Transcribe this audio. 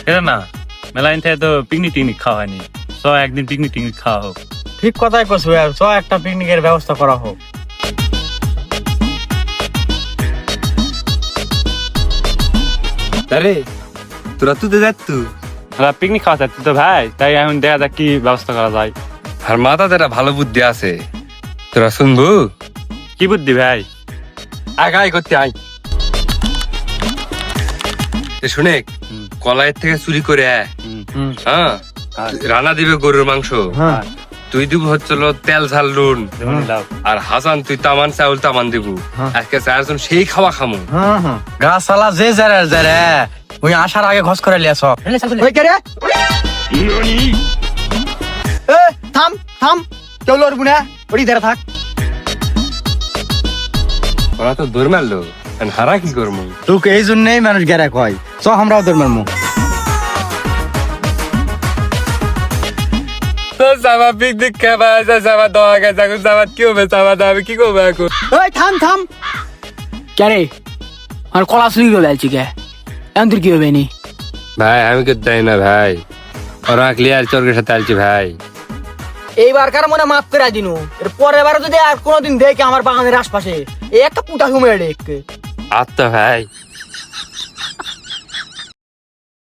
এটা না মেলাইন থেকে তো পিকনিক খাওয়া হয়নি, একদিন পিকনিক খাওয়া হোক। ঠিক কথাই কইছো, একটা পিকনিকের ব্যবস্থা করা হোক। আরে তোরা তুই যাচ্ছ পিকনিক খাওয়া যাচ্ছে তো ভাই, তাই এখন দেখা যাক কি ব্যবস্থা করা যায়। আর মাথাতে একটা ভালো বুদ্ধি আছে, তোরা শুনবো? কি বুদ্ধি ভাই? আগাই করতে আই শুনে কলাইয়ের থেকে চুরি করে হ্যাঁ রান্না দিবে গরুর মাংস, তুই দিব হচ্ছিল তেল ঝাল নুন, আর হাসান তুই তামান চাউল তামান দিব। আজকে চারজন সেই খাওয়া খামু। গাছালা যে যারে ওই আসার আগে ঘস করে লিয়া সব। ওই কে রে? এ থাম থাম, কেউ লড়বো না, ওই ধরে থাক। ওরা তো দৌড় মারলো, হারা কি করবো? তোকে এই জন্যই মানুষ গেরা কয়, চ আমরাও দৌড় মারমু। পিকনিক খাবা দেওয়া গেছে, এখন কি হবে? আমি কি করবো এখন? ওই থাম থাম, কে রে? আর কলা চুরি করে ফেলছি কে? এখন তোর কি হবে নি? ভাই আমি তো তাই না ভাই, ওরা ক্লিয়ার চোরের সাথে আলছি ভাই। এইবার কার মনে মাফ করে দিনু, এর পরের বার যদি আর কোনোদিন দেখে আমার বাগানের আশপাশে এই একটা পুটা ঘুমিয়ে রেখে আচ্ছা ভাই।